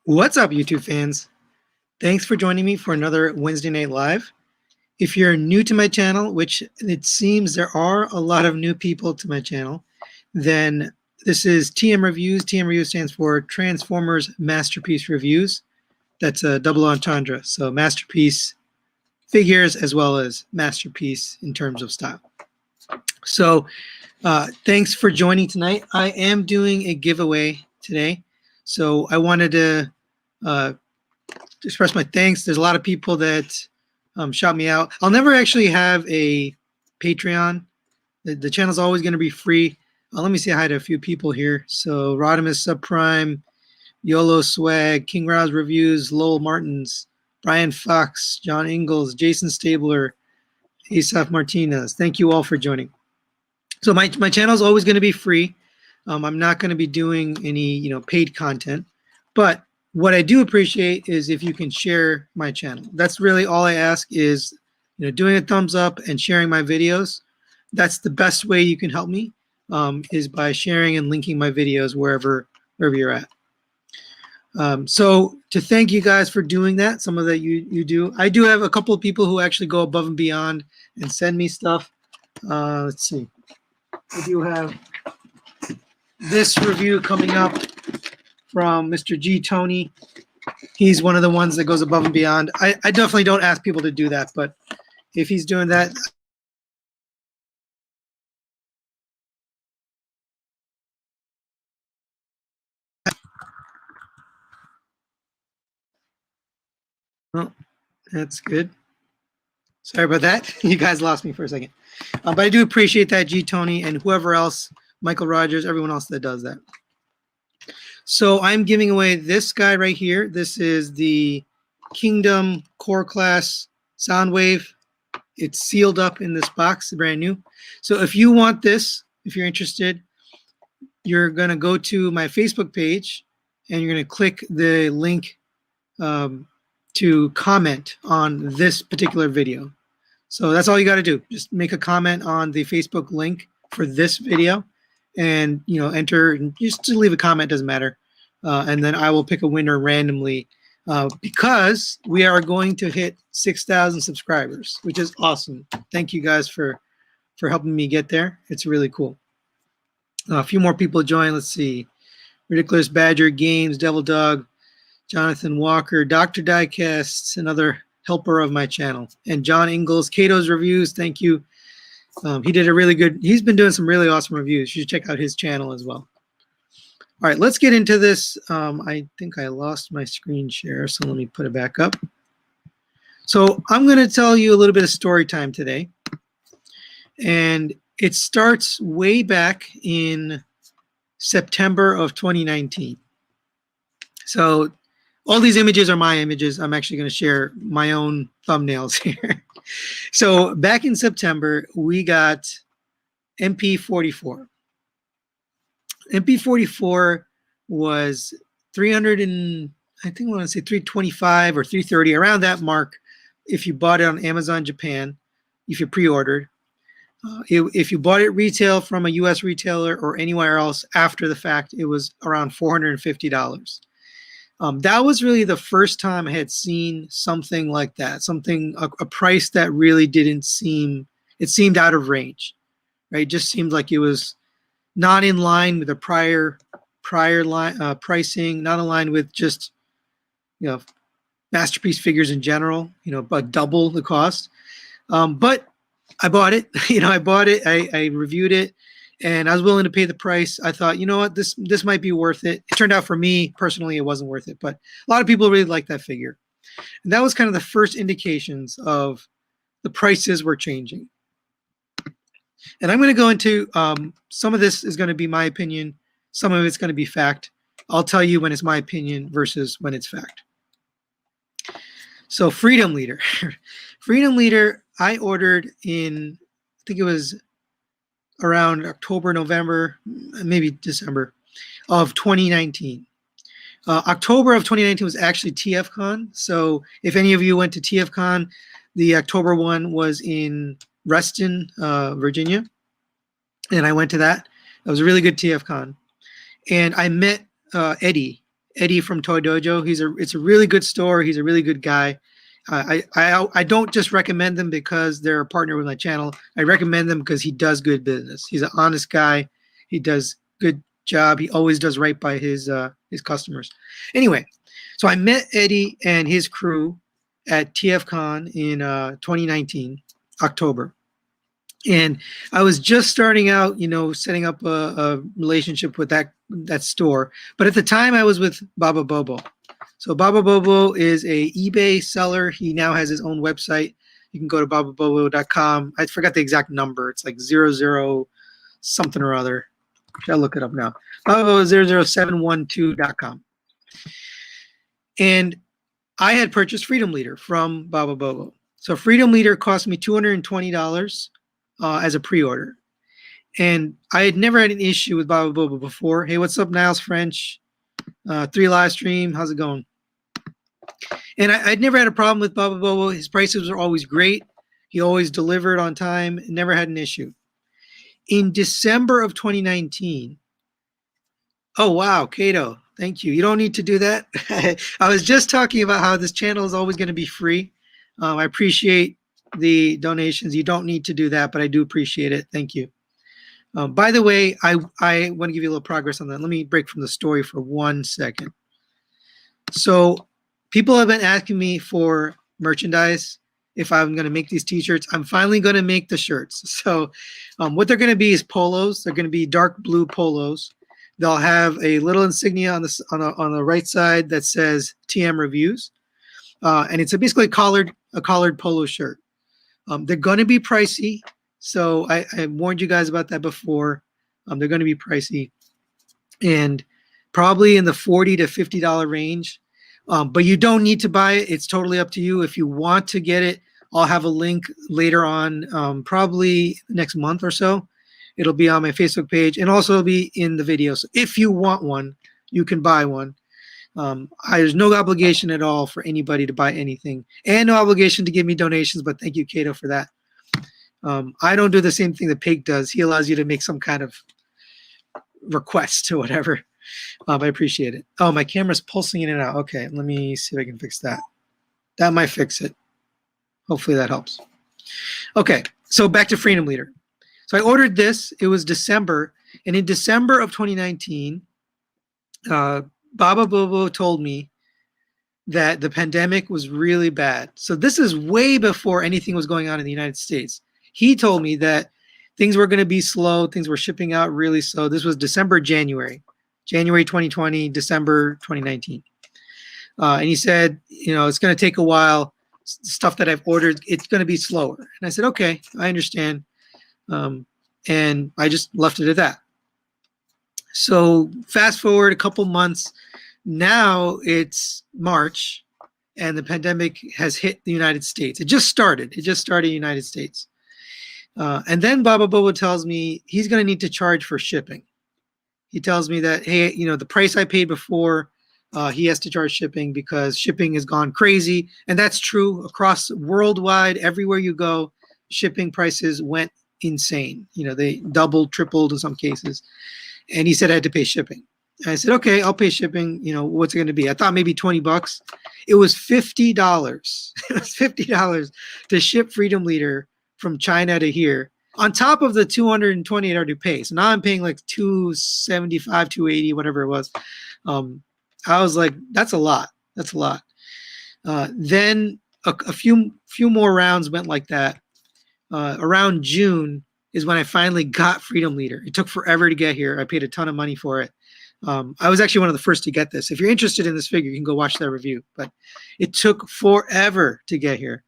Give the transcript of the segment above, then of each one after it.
What's up, YouTube fans? Thanks for joining me for another Wednesday Night Live. If you're new to my channel, which it seems there are a lot of new people to my channel, then this is TM Reviews. TM Reviews stands for Transformers Masterpiece Reviews. That's a double entendre. So masterpiece figures as well as masterpiece in terms of style. So thanks for joining tonight. I am doing a giveaway today. So I wanted to express my thanks. There's a lot of people that shout me out. I'll never actually have a Patreon. The channel's always going to be free. Let me say hi to a few people here. So Rodimus Subprime, YOLO Swag, King Rouse Reviews, Lowell Martins, Brian Fox, John Ingalls, Jason Stabler, Asaf Martinez. Thank you all for joining. So my channel is always going to be free. I'm not going to be doing any paid content, but what I do appreciate is if you can share my channel. That's really all I ask is doing a thumbs up and sharing my videos. That's the best way you can help me is by sharing and linking my videos wherever you're at. So to thank you guys for doing that, some of that you do. I do have a couple of people who actually go above and beyond and send me stuff. Let's see. I do have this review coming up from Mr. G. Tony. He's one of the ones that goes above and beyond. I definitely don't ask people to do that, but if he's doing that, oh, that's good. Sorry about that. You guys lost me for a second. But I do appreciate that, G. Tony, and whoever else, Michael Rogers, everyone else that does that. So I'm giving away this guy right here. This is the Kingdom Core Class Soundwave. It's sealed up in this box, brand new. So if you want this, if you're interested, you're going to go to my Facebook page and you're going to click the link to comment on this particular video. So that's all you got to do. Just make a comment on the Facebook link for this video and enter, and just to leave a comment, doesn't matter. And then I will pick a winner randomly because we are going to hit 6,000 subscribers, which is awesome. Thank you guys for helping me get there. It's really cool. A few more people join. Let's see. Ridiculous Badger Games, Devil Dog, Jonathan Walker, Dr. Diecast, another helper of my channel, and John Ingalls, Cato's Reviews. Thank you. He did a really good, he's been doing some really awesome reviews. You should check out his channel as well. All right, let's get into this. I think I lost my screen share, so let me put it back up. So I'm going to tell you a little bit of story time today. And it starts way back in September of 2019. So all these images are my images. I'm actually going to share my own thumbnails here. So back in September, we got MP44. MP44 was 300 and I think I want to say 325 or 330, around that mark. If you bought it on Amazon Japan, if you pre-ordered, if you bought it retail from a U.S. retailer or anywhere else after the fact, it was around $450. That was really the first time I had seen something like that, a price that really didn't seem, it seemed out of range, right? It just seemed like it was not in line with the prior pricing, not in line with just, masterpiece figures in general, about double the cost. But I bought it, I bought it, I reviewed it, and I was willing to pay the price. I thought, you know what, this might be worth it. It turned out for me personally, it wasn't worth it, but a lot of people really liked that figure. And that was kind of the first indications of the prices were changing. And I'm going to go into, some of this is going to be my opinion. Some of it's going to be fact. I'll tell you when it's my opinion versus when it's fact. So Freedom Leader. Freedom Leader, I ordered in, I think it was around October, November, maybe December of 2019. October of 2019 was actually TFCon. So if any of you went to TFCon, the October one was in Reston, Virginia. And I went to that. It was a really good TFCon. And I met Eddie. Eddie from Toy Dojo. It's a really good store. He's a really good guy. I don't just recommend them because they're a partner with my channel. I recommend them because he does good business. He's an honest guy. He does good job. He always does right by his customers. Anyway, so I met Eddie and his crew at TFCon in 2019, October. And I was just starting out, setting up a relationship with that store. But at the time, I was with Baba Bobo. So Baba Bobo is a eBay seller. He now has his own website. You can go to bababobo.com. I forgot the exact number. It's like 00 something or other. I'll look it up now. bababobo00712.com. And I had purchased Freedom Leader from Baba Bobo. So Freedom Leader cost me $220 as a pre-order. And I had never had an issue with Baba Bobo before. Hey, what's up, Niles French? 3 live stream. How's it going? And I'd never had a problem with Baba Bobo. His prices were always great. He always delivered on time. Never had an issue. In December of 2019, oh, wow, Kato, thank you. You don't need to do that. I was just talking about how this channel is always going to be free. I appreciate the donations. You don't need to do that, but I do appreciate it. Thank you. By the way, I want to give you a little progress on that. Let me break from the story for 1 second. So people have been asking me for merchandise if I'm going to make these t-shirts. I'm finally going to make the shirts. So what they're going to be is polos. They're going to be dark blue polos. They'll have a little insignia on the right side that says TM Reviews. And it's basically a collared polo shirt. They're going to be pricey. So I warned you guys about that before. They're going to be pricey and probably in the $40 to $50 range. But you don't need to buy it. It's totally up to you. If you want to get it, I'll have a link later on, probably next month or so. It'll be on my Facebook page and also it'll be in the video. So if you want one, you can buy one. There's no obligation at all for anybody to buy anything and no obligation to give me donations, but thank you, Kato, for that. I don't do the same thing that Pig does. He allows you to make some kind of request or whatever. I appreciate it. Oh, my camera's pulsing in and out. Okay, let me see if I can fix that. That might fix it. Hopefully that helps. Okay, so back to Freedom Leader. So I ordered this. It was December. And in December of 2019, Baba Bobo told me that the pandemic was really bad. So this is way before anything was going on in the United States. He told me that things were going to be slow. Things were shipping out really slow. This was January 2020, December 2019. And he said, it's going to take a while. Stuff that I've ordered, it's going to be slower. And I said, okay, I understand. And I just left it at that. So fast forward a couple months. Now it's March and the pandemic has hit the United States. It just started in the United States. And then Baba Bobo tells me he's going to need to charge for shipping. He tells me that, hey, the price I paid before, he has to charge shipping because shipping has gone crazy. And that's true across worldwide, everywhere you go, shipping prices went insane. They doubled, tripled in some cases. And he said I had to pay shipping. And I said, okay, I'll pay shipping. What's it going to be? I thought maybe $20. It was $50. It was $50 to ship Freedom Leader from China to here, on top of the $220 I already paid. So now I'm paying like $275, $280, whatever it was. I was like, that's a lot. That's a lot. Then a few more rounds went like that. Around June is when I finally got Freedom Leader. It took forever to get here. I paid a ton of money for it. I was actually one of the first to get this. If you're interested in this figure, you can go watch that review. But it took forever to get here.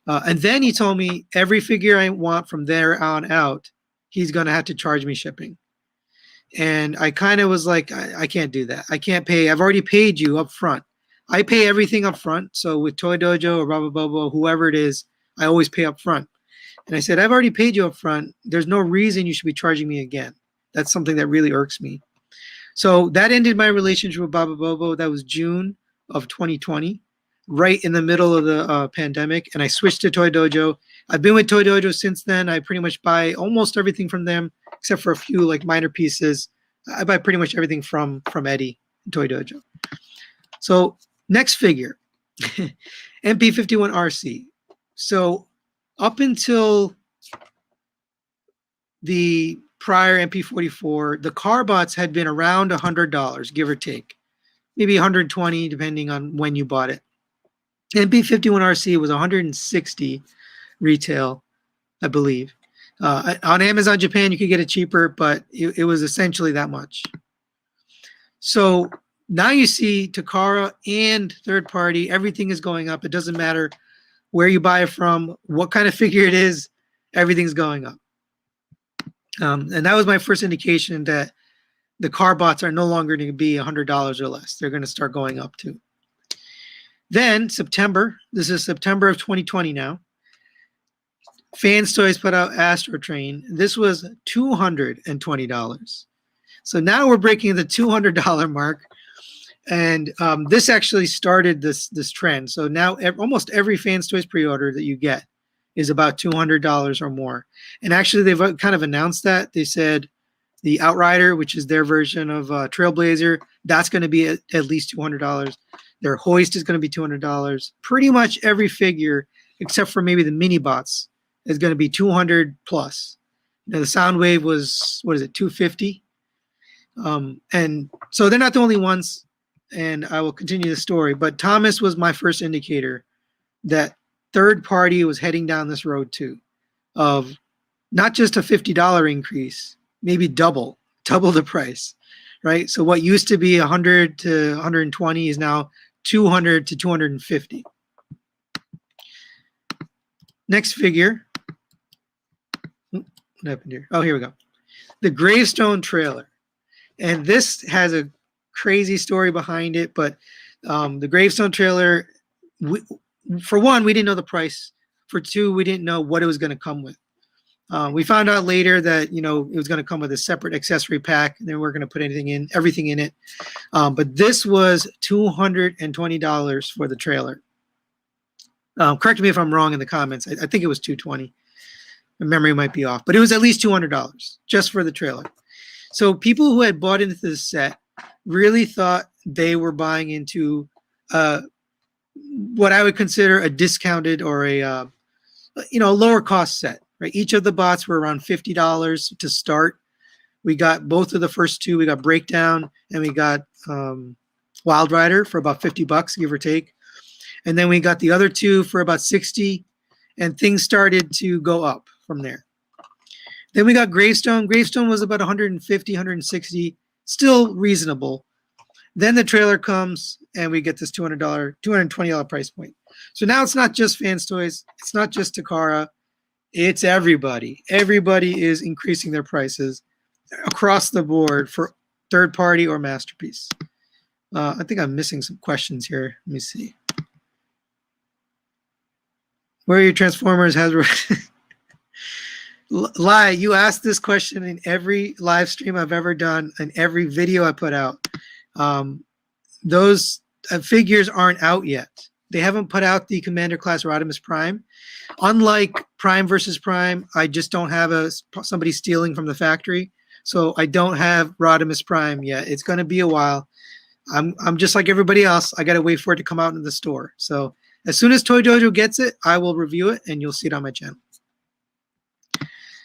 And then he told me every figure I want from there on out, he's going to have to charge me shipping. And I kind of was like, I can't do that. I can't pay. I've already paid you up front. I pay everything up front. So with Toy Dojo or Baba Bobo, whoever it is, I always pay up front. And I said, I've already paid you up front. There's no reason you should be charging me again. That's something that really irks me. So that ended my relationship with Baba Bobo. That was June of 2020. Right in the middle of the pandemic, and I switched to Toy Dojo. I've been with Toy Dojo since then. I pretty much buy almost everything from them, except for a few like minor pieces. I buy pretty much everything from Eddie. Toy Dojo. So next figure, MP51 ARCEE. So up until the prior MP44, the car bots had been around $100, give or take, maybe 120 depending on when you bought it. MP51 ARCEE was 160 retail, I believe. On Amazon Japan, you could get it cheaper, but it was essentially that much. So now you see Takara and third party, everything is going up. It doesn't matter where you buy it from, what kind of figure it is, everything's going up. And that was my first indication that the car bots are no longer going to be $100 or less. They're going to start going up too. Then September, this is September of 2020 now, Fans Toys put out Astro Train. This was $220. So now we're breaking the $200 mark. And this actually started this trend. So now almost every Fans Toys pre-order that you get is about $200 or more. And actually, they've kind of announced that. They said the Outrider, which is their version of Trailblazer, that's going to be at least $200. Their Hoist is going to be $200. Pretty much every figure, except for maybe the mini bots, is going to be 200 plus. Now, the Soundwave was, what is it, 250? And so they're not the only ones, and I will continue the story. But Thomas was my first indicator that third party was heading down this road too, of not just a $50 increase, maybe double the price, right? So what used to be 100 to 120 is now 200 to 250. Next figure. What happened here? Oh, here we go. The Gravestone trailer. And this has a crazy story behind it, but the Gravestone trailer, for one, we didn't know the price. For two, we didn't know what it was going to come with. We found out later that, you know, it was going to come with a separate accessory pack, and then we're going to put everything in it. But this was $220 for the trailer. Correct me if I'm wrong in the comments. I think it was $220. My memory might be off, but it was at least $200 just for the trailer. So people who had bought into this set really thought they were buying into what I would consider a discounted or a lower cost set. Right, each of the bots were around $50 to start. We got both of the first two. We got Breakdown and we got Wild Rider for about $50, give or take. And then we got the other two for about $60, and things started to go up from there. Then we got Gravestone. Gravestone was about $150, $160, still reasonable. Then the trailer comes and we get this $220 price point. So now it's not just Fans Toys. It's not just Takara. It's everybody. Everybody is increasing their prices across the board for third party or Masterpiece. I think I'm missing some questions here. Let me see. Where are your Transformers? Lie, you asked this question in every live stream I've ever done and every video I put out. Those figures aren't out yet. They haven't put out the Commander Class Rodimus Prime. Unlike Prime versus Prime, I just don't have somebody stealing from the factory. So I don't have Rodimus Prime yet. It's going to be a while. I'm just like everybody else. I got to wait for it to come out in the store. So as soon as Toy Dojo gets it, I will review it and you'll see it on my channel.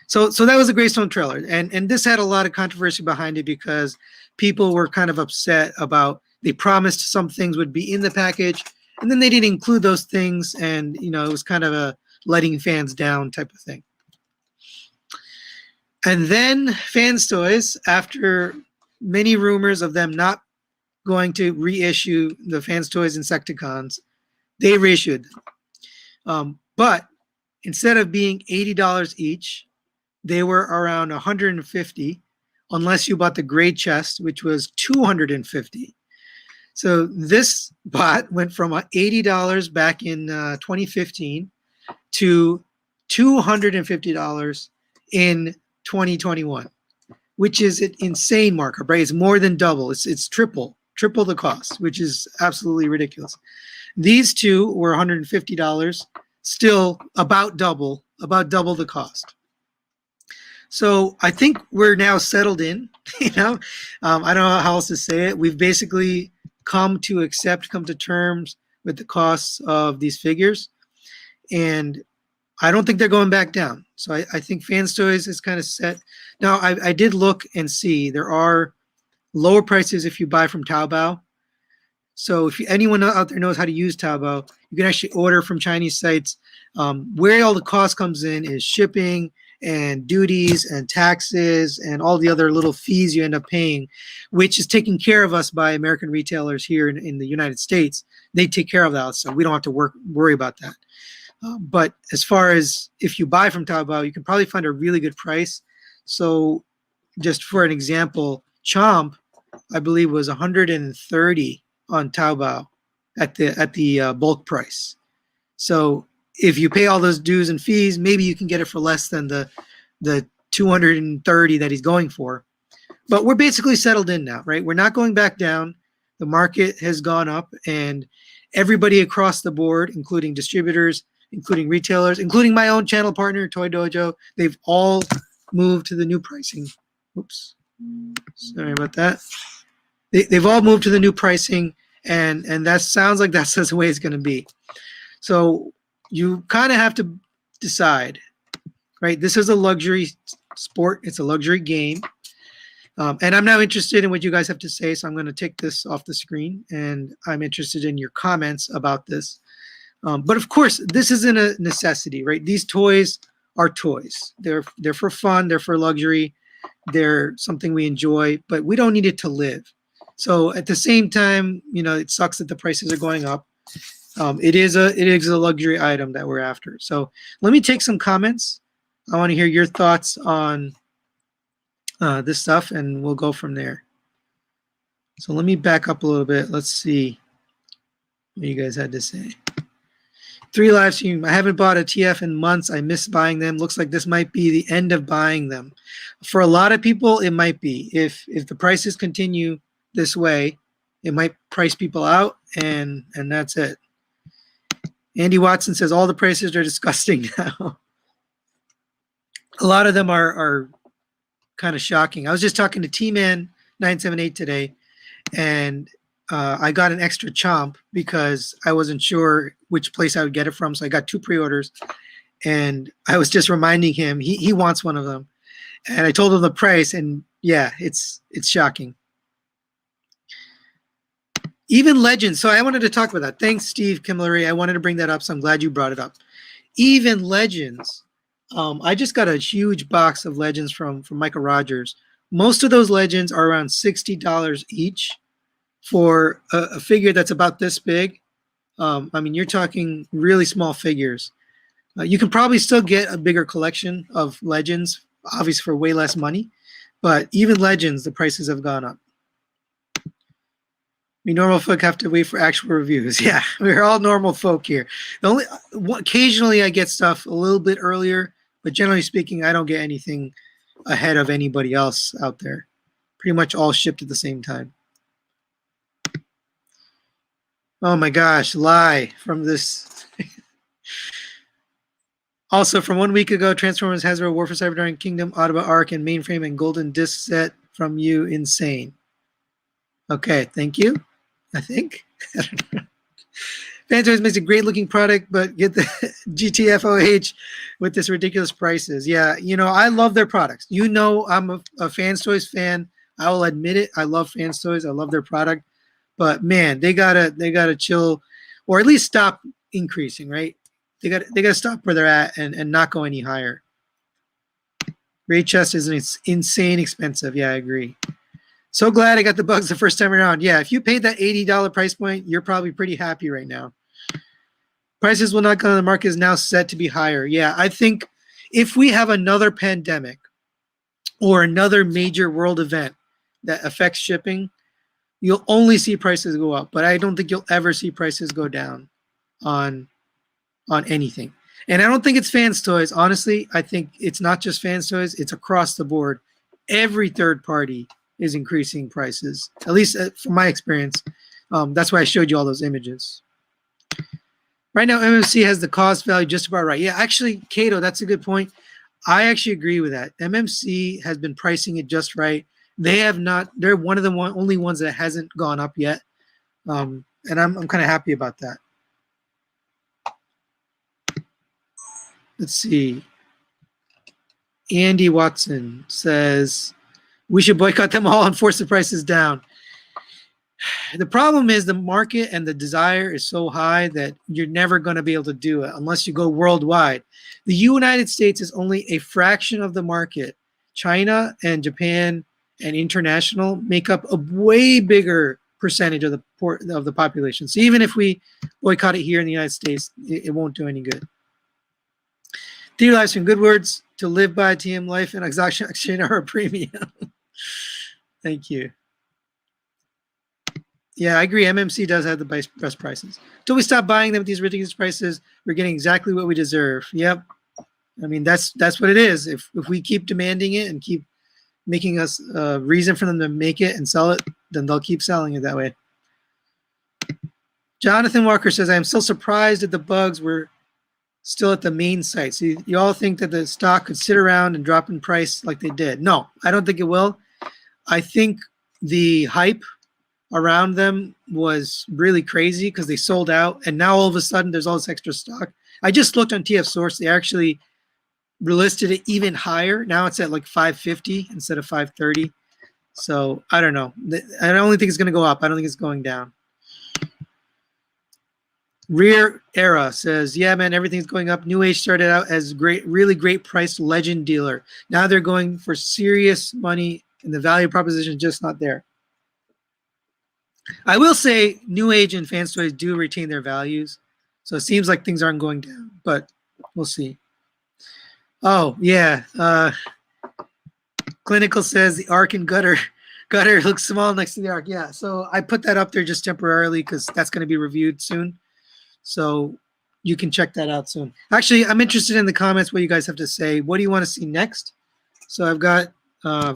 So that was the Gravestone trailer. And this had a lot of controversy behind it because people were kind of upset about, they promised some things would be in the package and then they didn't include those things. And, you know, it was kind of a letting fans down type of thing. And then Fans Toys, after many rumors of them not going to reissue the Fans Toys Insecticons, they reissued them. But instead of being $80 each, they were around $150, unless you bought the gray chest, which was $250. So this bot went from $80 back in 2015 to $250 in 2021, which is an insane markup, right? It's more than double. It's triple the cost, which is absolutely ridiculous. These two were $150, still about double the cost. So I think we're now settled in. You know, I don't know how else to say it. We've basically come to terms with the costs of these figures, and I don't think they're going back down. So I think Fans Toys is kind of set. Now I did look and see there are lower prices if you buy from Taobao. So if anyone out there knows how to use Taobao, you can actually order from Chinese sites. Where all the cost comes in is shipping and duties and taxes and all the other little fees you end up paying, which is taken care of us by American retailers here in the United States. They take care of that, so we don't have to worry about that. But as far as if you buy from Taobao, you can probably find a really good price. So just for an example, Chomp, I believe, was 130 on Taobao at the bulk price. So if you pay all those dues and fees, maybe you can get it for less than the 230 that he's going for. But we're basically settled in now, right? We're not going back down. The market has gone up, and everybody across the board, including distributors, including retailers, including my own channel partner, Toy Dojo, they've all moved to the new pricing. Oops, sorry about that. They've all moved to the new pricing, and that sounds like that's the way it's going to be. So you kind of have to decide, right? This is a luxury sport. It's a luxury game. And I'm now interested in what you guys have to say, so I'm going to take this off the screen, and I'm interested in your comments about this. But of course, this isn't a necessity, right? These toys are toys. They're for fun. They're for luxury. They're something we enjoy, but we don't need it to live. So at the same time, you know, it sucks that the prices are going up. It is a luxury item that we're after. So let me take some comments. I want to hear your thoughts on this stuff, and we'll go from there. So let me back up a little bit. Let's see what you guys had to say. 3 live stream. I haven't bought a TF in months. I miss buying them. Looks like this might be the end of buying them. For a lot of people, it might be. If the prices continue this way, it might price people out, and that's it. Andy Watson says all the prices are disgusting now. A lot of them are kind of shocking. I was just talking to T-Man 978 today, and I got an extra Chomp because I wasn't sure which place I would get it from, so I got 2 pre-orders, and I was just reminding him he wants one of them, and I told him the price, and yeah, it's shocking. Even Legends. So I wanted to talk about that. Thanks, Steve Kimmery. I wanted to bring that up, so I'm glad you brought it up. Even Legends. I just got a huge box of Legends from Michael Rogers. Most of those Legends are around $60 each for a figure that's about this big. I mean, you're talking really small figures. You can probably still get a bigger collection of Legends, obviously for way less money. But even Legends, the prices have gone up. We normal folk have to wait for actual reviews. Yeah, we're all normal folk here. Occasionally I get stuff a little bit earlier, but generally speaking, I don't get anything ahead of anybody else out there. Pretty much all shipped at the same time. Oh my gosh, lie from this. Also, from 1 week ago, Transformers, Hasbro, War for Cyberdyne, Kingdom, Autobot, Arc, and Mainframe, and Golden Disc set from you. Insane. Okay, thank you. I think. I don't know. Fantoys makes a great looking product, but get the GTFOH with this ridiculous prices. Yeah, you know, I love their products. You know, I'm a Fans Toys fan. I will admit it. I love Fans Toys. I love their product. But man, they gotta chill, or at least stop increasing, right? They gotta stop where they're at and not go any higher. Great Chest is insane expensive. Yeah, I agree. So glad I got the bugs the first time around. Yeah, if you paid that $80 price point, you're probably pretty happy right now. Prices will not go on the market is now set to be higher. Yeah, I think if we have another pandemic or another major world event that affects shipping, you'll only see prices go up. But I don't think you'll ever see prices go down on anything. And I don't think it's Fans Toys. Honestly, I think it's not just Fans Toys. It's across the board. Every third party is increasing prices, at least from my experience. That's why I showed you all those images. Right now, MMC has the cost value just about right. Yeah, actually, Cato, that's a good point. I actually agree with that. MMC has been pricing it just right. They have not. They're one of the only ones that hasn't gone up yet, and I'm kind of happy about that. Let's see. Andy Watson says we should boycott them all and force the prices down. The problem is the market and the desire is so high that you're never going to be able to do it unless you go worldwide. The United States is only a fraction of the market. China and Japan and international make up a way bigger percentage of the population. So even if we boycott it here in the United States, it won't do any good. Theo Livestream, good words to live by. TM Life and Exotic Exchange are a premium. Thank you. Yeah, I agree. MMC does have the best prices. Until we stop buying them at these ridiculous prices, we're getting exactly what we deserve. Yep. I mean, that's what it is. If we keep demanding it and keep making us a reason for them to make it and sell it, then they'll keep selling it that way. Jonathan Walker says, I am still surprised that the bugs were still at the main site. So you all think that the stock could sit around and drop in price like they did. No, I don't think it will. I think the hype around them was really crazy because they sold out, and now all of a sudden there's all this extra stock. I just looked on TF Source. They actually relisted it even higher. Now it's at like 550 instead of 530. So I don't know. I don't think it's going to go up. I don't think it's going down. Rear Era says, yeah, man, everything's going up. New Age started out as really great price legend dealer. Now they're going for serious money, and the value proposition is just not there. I will say New Age and Fans Toys do retain their values. So it seems like things aren't going down, but we'll see. Oh, yeah. Clinical says the Arc and gutter looks small next to the Arc. Yeah, so I put that up there just temporarily because that's going to be reviewed soon. So you can check that out soon. Actually, I'm interested in the comments what you guys have to say. What do you want to see next? So I've got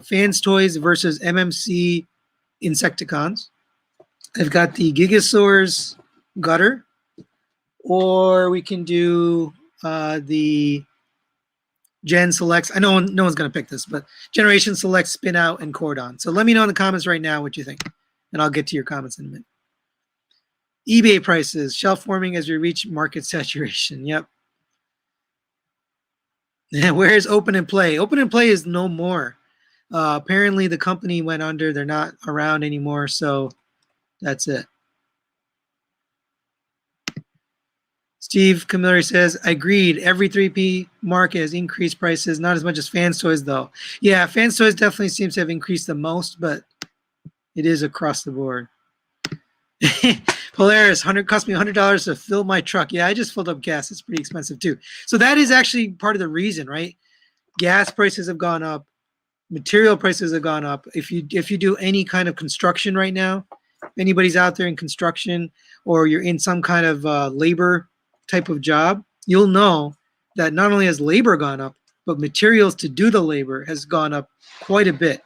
Fans Toys versus MMC Insecticons. I've got the Gigasaur's gutter, or we can do the Gen Selects. I know no one's going to pick this, but Generation Select, Spin Out, and Cordon. So let me know in the comments right now what you think, and I'll get to your comments in a minute. eBay prices, shelf forming as we reach market saturation. Yep. Where's Open and Play? Open and Play is no more. Apparently the company went under. They're not around anymore, so that's it. Steve Camilleri says, agreed. Every 3P market has increased prices, not as much as Fans Toys, though. Yeah, Fans Toys definitely seems to have increased the most, but it is across the board. Polaris, cost me $100 to fill my truck. Yeah, I just filled up gas. It's pretty expensive, too. So that is actually part of the reason, right? Gas prices have gone up. Material prices have gone up. If you do any kind of construction right now, if anybody's out there in construction or you're in some kind of labor type of job, you'll know that not only has labor gone up, but materials to do the labor has gone up quite a bit.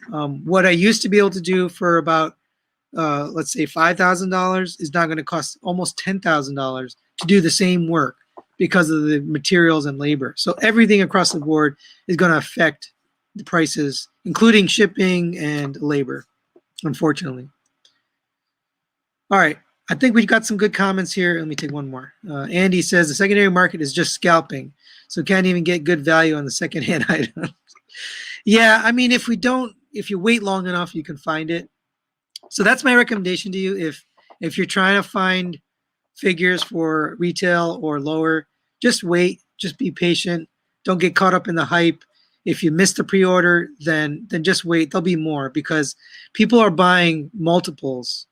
What I used to be able to do for about, let's say $5,000 is now going to cost almost $10,000 to do the same work because of the materials and labor. So everything across the board is going to affect the prices, including shipping and labor, unfortunately. All right, I think we've got some good comments here. Let me take one more. Andy says the secondary market is just scalping, so can't even get good value on the secondhand items. Yeah, I mean, if you wait long enough, you can find it. So that's my recommendation to you. If you're trying to find figures for retail or lower, just wait, just be patient. Don't get caught up in the hype. If you miss the pre-order, then just wait. There'll be more because people are buying multiples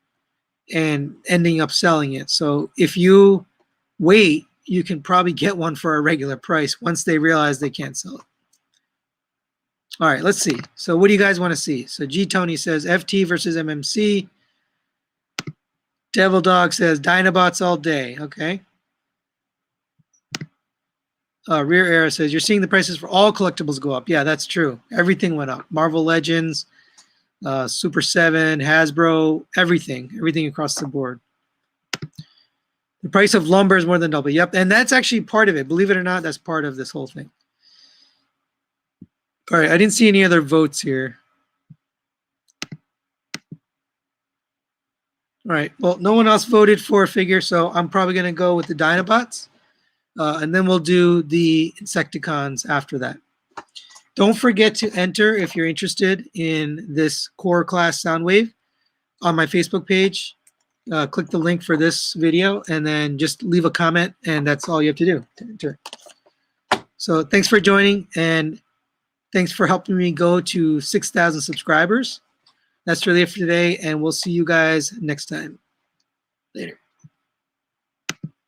and ending up selling it. So if you wait, you can probably get one for a regular price once they realize they can't sell it. All right, let's see. So what do you guys want to see? So G Tony says FT versus MMC. Devil Dog says Dinobots all day. Okay. Rear Era says you're seeing the prices for all collectibles go up. Yeah, that's true. Everything went up. Marvel Legends, Super 7, Hasbro, everything across the board. The price of lumber is more than double. Yep, and that's actually part of it. Believe it or not, that's part of this whole thing. All right, I didn't see any other votes here. All right, well, no one else voted for a figure, so I'm probably going to go with the Dinobots. And then we'll do the Insecticons after that. Don't forget to enter if you're interested in this core class Soundwave on my Facebook page. Click the link for this video and then just leave a comment, and that's all you have to do to enter. So thanks for joining, and thanks for helping me go to 6,000 subscribers. That's really it for today, and we'll see you guys next time. Later.